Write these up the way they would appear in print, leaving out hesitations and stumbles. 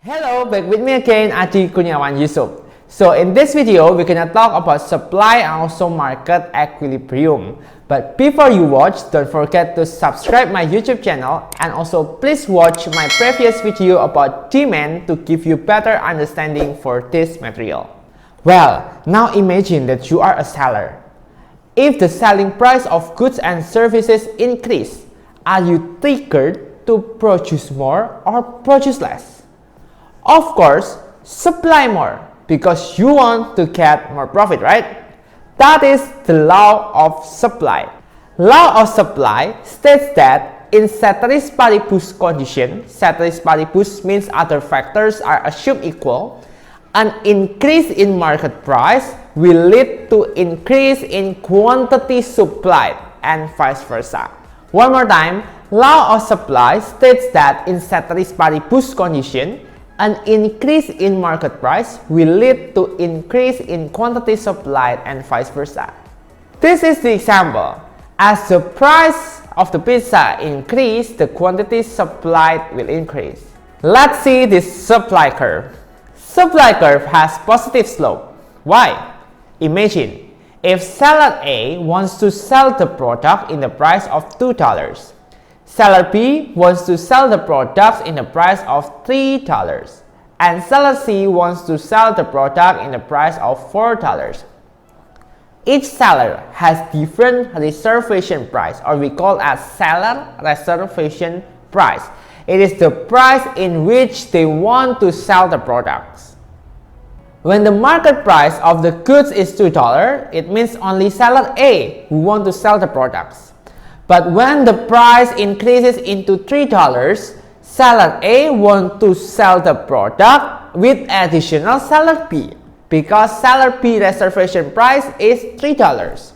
Hello, back with me again, Adi Kurniawan Yusuf. So in this video, we're gonna talk about supply and also market equilibrium. But before you watch, don't forget to subscribe my YouTube channel and also please watch my previous video about demand to give you better understanding for this material. Well, now imagine that you are a seller. If the selling price of goods and services increase, are you triggered to produce more or produce less? Of course, supply more because you want to get more profit, right? That is the law of supply. Law of supply states that in ceteris paribus condition, ceteris paribus means other factors are assumed equal, an increase in market price will lead to increase in quantity supplied and vice versa. One more time, law of supply states that in ceteris paribus condition, an increase in market price will lead to increase in quantity supplied and vice versa. This is the example. As the price of the pizza increase, the quantity supplied will increase. Let's see this supply curve. Supply curve has positive slope. Why? Imagine, if seller A wants to sell the product in the price of $2, seller B wants to sell the products in the price of $3, and seller C wants to sell the product in the price of $4. Each seller has different reservation price, or we call as seller reservation price. It is the price in which they want to sell the products. When the market price of the goods is $2, it means only seller A who want to sell the products. But when the price increases into $3, seller A want to sell the product with additional seller B because seller B reservation price is $3.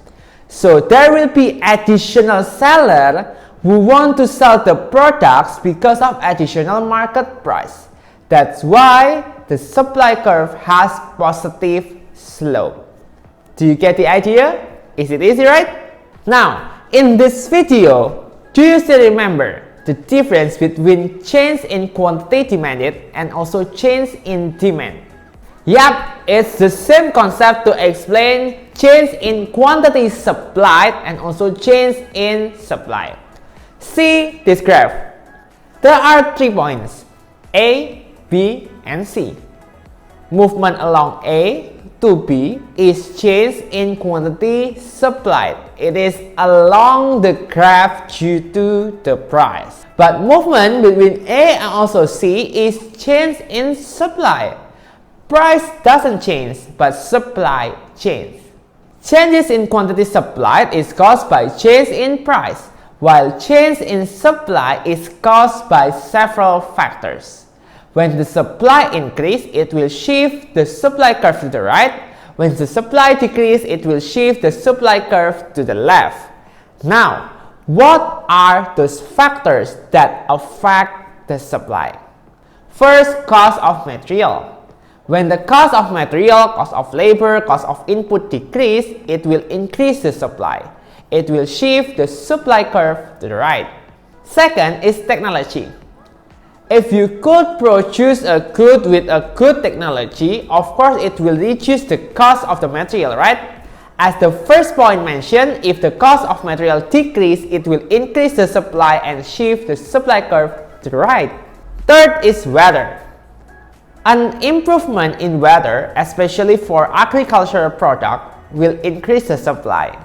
So there will be additional seller who want to sell the products because of additional market price. That's why the supply curve has positive slope. Do you get the idea? Is it easy, right? Now, in this video, do you still remember the difference between change in quantity demanded and also change in demand? Yep, it's the same concept to explain change in quantity supplied and also change in supply. See this graph. There are 3 points, A, B, and C. Movement along A to B is change in quantity supplied. It is along the graph due to the price. But movement between A and also C is change in supply. Price doesn't change, but supply changes. Changes in quantity supplied is caused by change in price, while change in supply is caused by several factors. When the supply increase, it will shift the supply curve to the right. When the supply decrease, it will shift the supply curve to the left. Now, what are those factors that affect the supply? First, cost of material. When the cost of material, cost of labor, cost of input decrease, it will increase the supply. It will shift the supply curve to the right. Second is technology. If you could produce a good with a good technology, of course it will reduce the cost of the material, right? As the first point mentioned, if the cost of material decrease, it will increase the supply and shift the supply curve to the right. Third is weather. An improvement in weather, especially for agricultural product, will increase the supply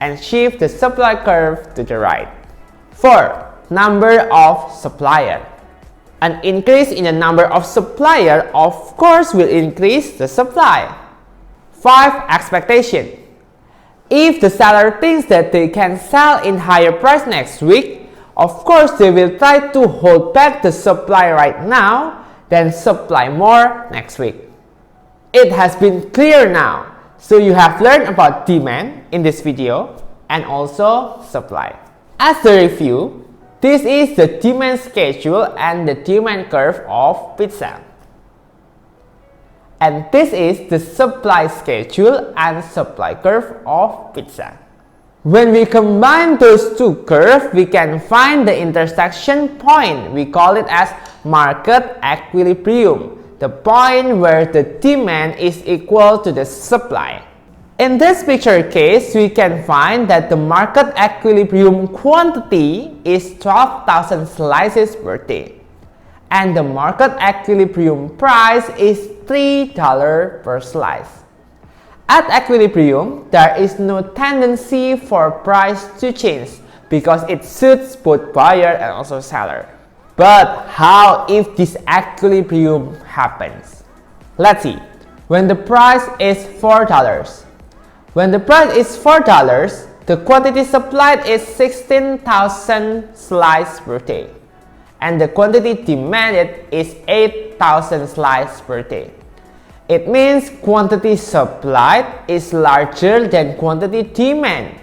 and shift the supply curve to the right. Fourth, number of suppliers. An increase in the number of suppliers, of course, will increase the supply. 5. Expectation. If the seller thinks that they can sell in higher price next week, of course, they will try to hold back the supply right now, then supply more next week. It has been clear now. So you have learned about demand in this video and also supply. As the review, this is the demand schedule and the demand curve of pizza. And this is the supply schedule and supply curve of pizza. When we combine those two curves, we can find the intersection point. We call it as market equilibrium, the point where the demand is equal to the supply. In this picture case, we can find that the market equilibrium quantity is 12,000 slices per day, and the market equilibrium price is $3 per slice. At equilibrium, there is no tendency for price to change because it suits both buyer and also seller. But how if this equilibrium happens? Let's see. When the price is $4. When the price is $4, the quantity supplied is 16,000 slices per day, and the quantity demanded is 8,000 slices per day. It means quantity supplied is larger than quantity demand.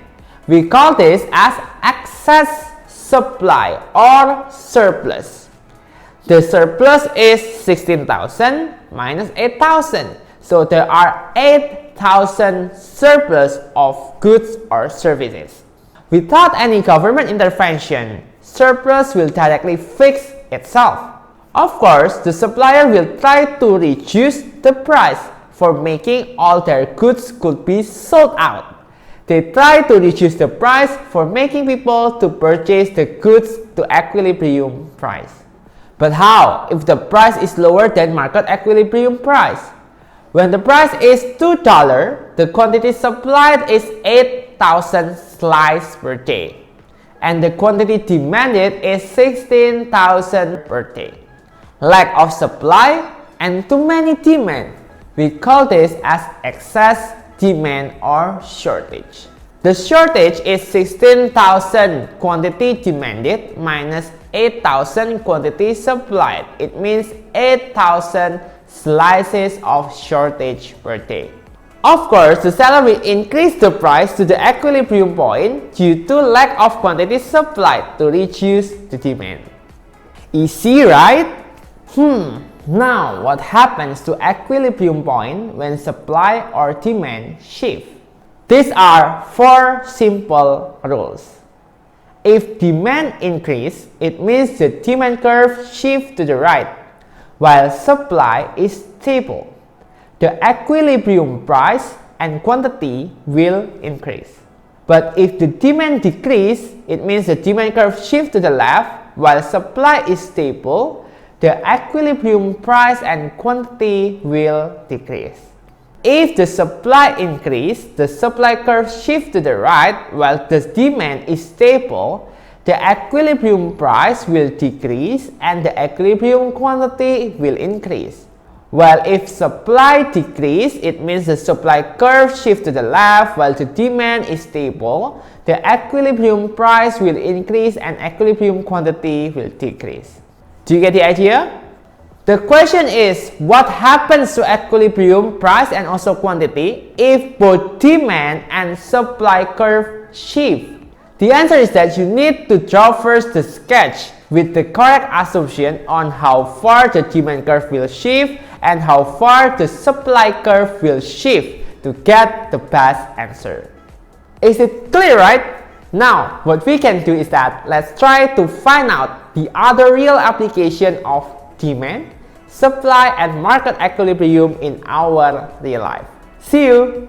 We call this as excess supply or surplus. The surplus is 16,000 minus 8,000. So there are 8,000 surplus of goods or services. Without any government intervention, surplus will directly fix itself. Of course, the supplier will try to reduce the price for making all their goods could be sold out. They try to reduce the price for making people to purchase the goods to equilibrium price. But how if the price is lower than market equilibrium price? When the price is $2, the quantity supplied is 8,000 slices per day, and the quantity demanded is 16,000 per day. Lack of supply and too many demand. We call this as excess demand or shortage. The shortage is 16,000 quantity demanded minus 8,000 quantity supplied. It means 8,000 slices of shortage per day. Of course, the seller will increase the price to the equilibrium point due to lack of quantity supplied to reduce the demand. Easy, right? Now what happens to equilibrium point when supply or demand shift? These are 4 simple rules. If demand increase, it means the demand curve shifts to the right, while supply is stable. The equilibrium price and quantity will increase. But if the demand decrease, it means the demand curve shifts to the left, while supply is stable. The equilibrium price and quantity will decrease. If the supply increase, the supply curve shifts to the right while the demand is stable. The equilibrium price will decrease and the equilibrium quantity will increase. While if supply decrease, it means the supply curve shifts to the left while the demand is stable. The equilibrium price will increase and equilibrium quantity will decrease. Do you get the idea? The question is, what happens to equilibrium price and also quantity if both demand and supply curve shift? The answer is that you need to draw first the sketch with the correct assumption on how far the demand curve will shift and how far the supply curve will shift to get the best answer. Is it clear, right? Now, what we can do is that let's try to find out the other real application of demand, supply, and market equilibrium in our real life. See you!